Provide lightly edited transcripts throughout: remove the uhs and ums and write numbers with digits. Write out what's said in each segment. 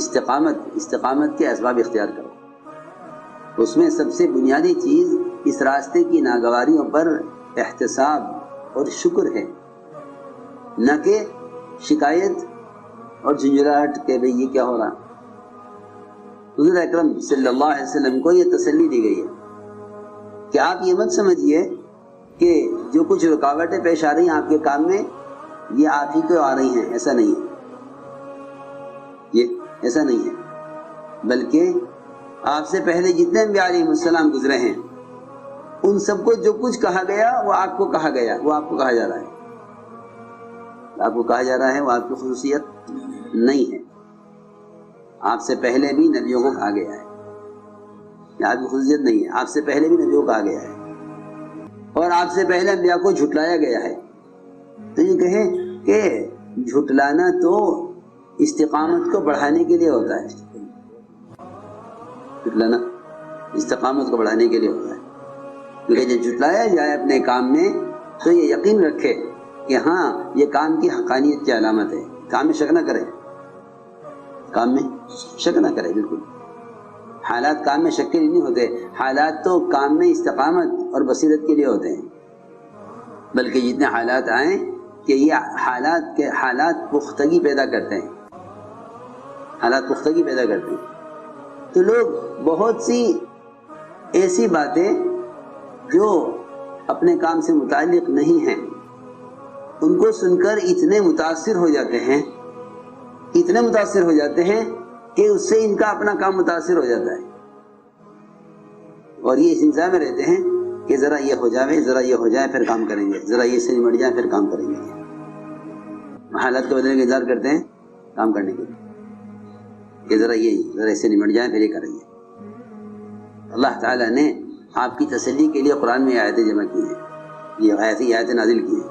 استقامت کے اسباب اختیار کرو۔ اس میں سب سے بنیادی چیز اس راستے کی ناگواریوں پر احتساب اور شکر ہے، نہ کہ شکایت اور جھنجھلاہٹ کہ بھئی یہ کیا ہو رہا۔ حضور اکرم صلی اللہ علیہ وسلم کو یہ تسلی دی گئی ہے کہ آپ یہ مت سمجھیے کہ جو کچھ رکاوٹیں پیش آ رہی ہیں آپ کے کام میں یہ آپ ہی کو آ رہی ہیں، ایسا نہیں ہے، یہ ایسا نہیں ہے، بلکہ آپ سے پہلے جتنے انبیاء علیہ السلام گزرے ہیں ان سب کو جو کچھ کہا گیا وہ آپ کو کہا گیا، وہ آپ کو کہا جا رہا ہے، آپ کو کہا جا رہا ہے، وہ آپ کی خصوصیت نہیں ہے۔ آپ سے پہلے بھی نبیوں کو کہا گیا ہے، یہ آپ کی خصوصیت نہیں ہے، آپ سے پہلے بھی نبیوں کو کہا گیا ہے اور آپ سے پہلے انبیاء کو جھٹلایا گیا ہے۔ تو یہ کہیں کہ جھٹلانا تو استقامت کو بڑھانے کے لیے ہوتا ہے، جھٹلانا استقامت کو بڑھانے کے لیے ہوتا ہے، کیونکہ جب جھٹلایا جائے اپنے کام میں تو یہ یقین رکھے کہ ہاں یہ کام کی حقانیت کی علامت ہے، کام میں شک نہ کرے، کام میں شک نہ کرے، بالکل حالات کام میں شک کے لیے نہیں ہوتے، حالات تو کام میں استقامت اور بصیرت کے لیے ہوتے ہیں، بلکہ جتنے حالات آئیں کہ یہ حالات پختگی پیدا کرتے ہیں، حالات پختگی پیدا کرتے ہیں۔ تو لوگ بہت سی ایسی باتیں جو اپنے کام سے متعلق نہیں ہیں ان کو سن کر اتنے متاثر ہو جاتے ہیں کہ اس سے ان کا اپنا کام متاثر ہو جاتا ہے، اور یہ اس انتظار میں رہتے ہیں کہ ذرا یہ ہو جائے، ذرا یہ ہو جائے پھر کام کریں گے، ذرا یہ سے نمٹ جائے پھر کام کریں گے، حالات کے بدلنے کا انتظار کرتے ہیں کام کرنے کے لیے کہ ذرا اس سے نمٹ جائے پھر یہ کریں گے۔ اللہ تعالیٰ نے آپ کی تسلی کے لیے قرآن میں آیتیں جمع کی ہیں، یہ آیتیں نازل کی ہیں۔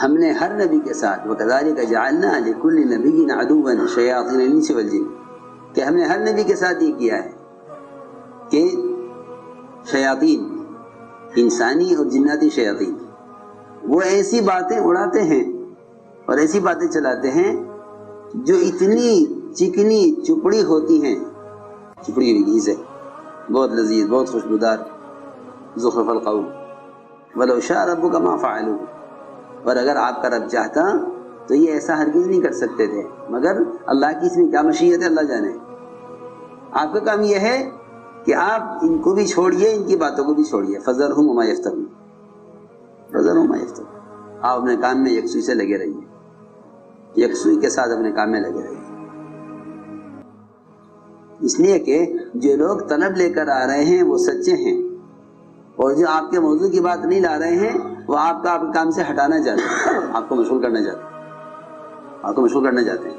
ہم نے ہر نبی کے ساتھ وَكَذَلِكَ جَعَلْنَا لِكُلِّ نَبِيٍّ عَدُوًّا شَيَاطِينَ الْإِنسِ وَالْجِنِّ، کہ ہم نے ہر نبی کے ساتھ یہ کیا ہے کہ شیاطین، انسانی اور جناتی شیاطین، وہ ایسی باتیں اڑاتے ہیں اور ایسی باتیں چلاتے ہیں جو اتنی چکنی چپڑی ہوتی ہیں، چپڑی ہوئی سے بہت لذیذ، بہت خوشبودار، زخرف القول وَلَوْ شَاءَ رَبُّكَ مَا فَعَلُوهُ، اور اگر آپ کا رب چاہتا تو یہ ایسا ہرگز نہیں کر سکتے تھے، مگر اللہ کی اس میں کیا مشیت ہے اللہ جانے۔ آپ کا کام یہ ہے کہ آپ ان کو بھی چھوڑیے، ان کی باتوں کو بھی چھوڑیے، فَذَرْهُمْ وَمَا يَفْتَرُونَ، فَذَرْهُمْ وَمَا يَفْتَرُونَ، آپ اپنے کام میں یکسوئی سے لگے رہیے، یکسوئی کے ساتھ اپنے کام میں لگے رہیے، اس لیے کہ جو لوگ طلب لے کر آ رہے ہیں وہ سچے ہیں، اور جو آپ کے موضوع کی بات نہیں لا رہے ہیں وہ آپ کا کام سے ہٹانا چاہتے ہیں، آپ کو مشغول کرنا چاہتے ہیں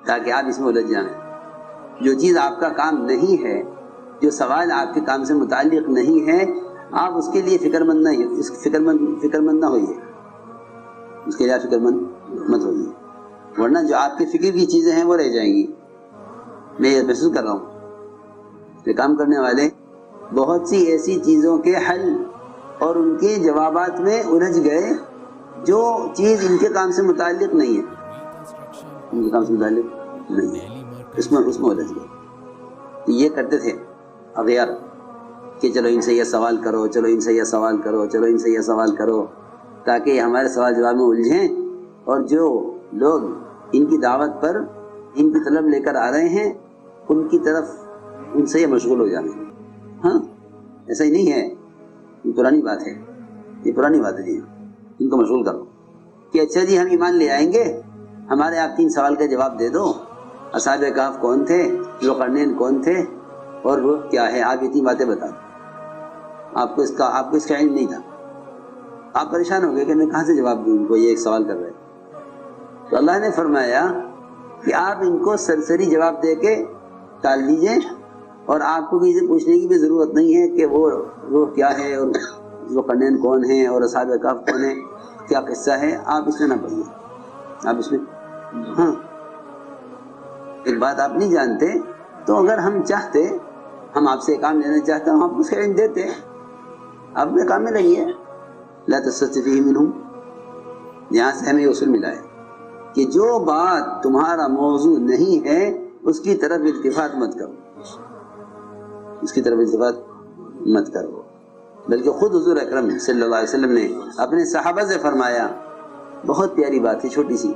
تاکہ آپ اس میں الجھ جائیں۔ جو چیز آپ کا کام نہیں ہے، جو سوال آپ کے کام سے متعلق نہیں ہے، آپ اس کے لیے فکر مند نہ ہوئیے، اس کے لیے آپ فکر مند مت ہوئیے، ورنہ جو آپ کے فکر کی چیزیں ہیں وہ رہ جائیں گی۔ میں یہ محسوس کر رہا ہوں کہ کام کرنے والے بہت سی ایسی چیزوں کے حل اور ان کے جوابات میں الجھ گئے جو چیز ان کے کام سے متعلق نہیں ہے، ان کے کام سے متعلق نہیں ہے، اس میں الجھ گئے۔ یہ کرتے تھے اغیار کہ چلو ان سے یہ سوال کرو، چلو ان سے یہ سوال کرو، چلو ان سے یہ سوال کرو، تاکہ یہ ہمارے سوال جواب میں الجھیں، اور جو لوگ ان کی دعوت پر ان کی طلب لے کر آ رہے ہیں ان کی طرف ان سے یہ مشغول ہو جانے۔ ہاں ایسا ہی نہیں ہے، یہ پرانی بات ہے، یہ پرانی بات ہے جی، ان کو مشغول کرو کہ اچھا جی ہم ایمان لے آئیں گے، ہمارے آپ 3 سوال کا جواب دے دو، اصحاب کہف کون تھے، ذوالقرنین کون تھے، اور وہ کیا ہے، آپ اتنی باتیں بتا دو۔ آپ کو اس کا علم نہیں تھا، آپ پریشان ہو گئے کہ میں کہاں سے جواب دوں ان کو، یہ ایک سوال کر رہے۔ تو اللہ نے فرمایا کہ آپ ان کو سرسری جواب دے کے ٹال دیجئے، اور آپ کو کسی سے پوچھنے کی بھی ضرورت نہیں ہے کہ وہ کیا ہے، اور ذوالقرنین کون ہیں، اور اصحاب کہف کون ہیں، کیا قصہ ہے، آپ اس میں نہ پڑھیے، آپ اس میں۔ ہاں ایک بات آپ نہیں جانتے تو اگر ہم چاہتے، ہم آپ سے کام لینا چاہتے ہم آپ کو علم دیتے، آپ اپنے کام میں لگیے، لا تستفیہ منہم، یہاں سے ہمیں یہ اصول ملا ہے کہ جو بات تمہارا موضوع نہیں ہے اس کی طرف التفات مت کرو، اس کی طرف التفات مت کرو، بلکہ خود حضور اکرم صلی اللہ علیہ وسلم نے اپنے صحابہ سے فرمایا، بہت پیاری بات ہے چھوٹی سی،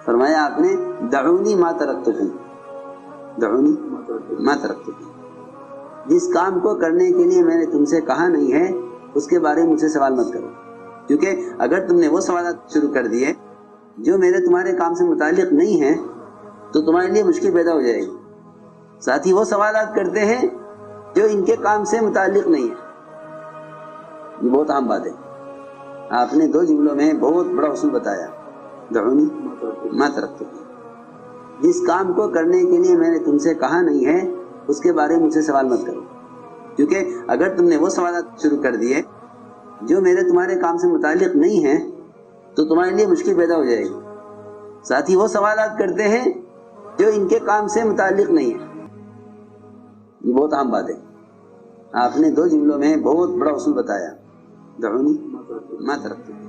فرمایا آپ نے دعونی ما ترکتکم، دعونی ما ترکتکم، جس کام کو کرنے کے لیے میں نے تم سے کہا نہیں ہے اس کے بارے میں مجھ سے سوال مت کرو، کیونکہ اگر تم نے وہ سوالات شروع کر دیے جو میرے تمہارے کام سے متعلق نہیں ہیں تو تمہارے لیے مشکل پیدا ہو جائے گی۔ ساتھ ہی وہ سوالات کرتے ہیں جو ان کے کام سے متعلق نہیں ہے، یہ بہت عام بات ہے۔ آپ نے 2 جملوں میں بہت بڑا اصول بتایا، دعونی ما ترکتکم، جس کام کو کرنے کے لیے میں نے تم سے کہا نہیں ہے اس کے بارے میں مجھ سے سوال مت کرو، کیونکہ اگر تم نے وہ سوالات شروع کر دیے جو میرے تمہارے کام سے متعلق نہیں ہیں تو تمہارے لیے مشکل پیدا ہو جائے گی۔ ساتھ ہی وہ سوالات کرتے ہیں جو ان کے کام سے متعلق نہیں ہے، یہ بہت عام بات ہے۔ آپ نے 2 جملوں میں بہت بڑا اصول بتایا، دعونی ما ترکتکم۔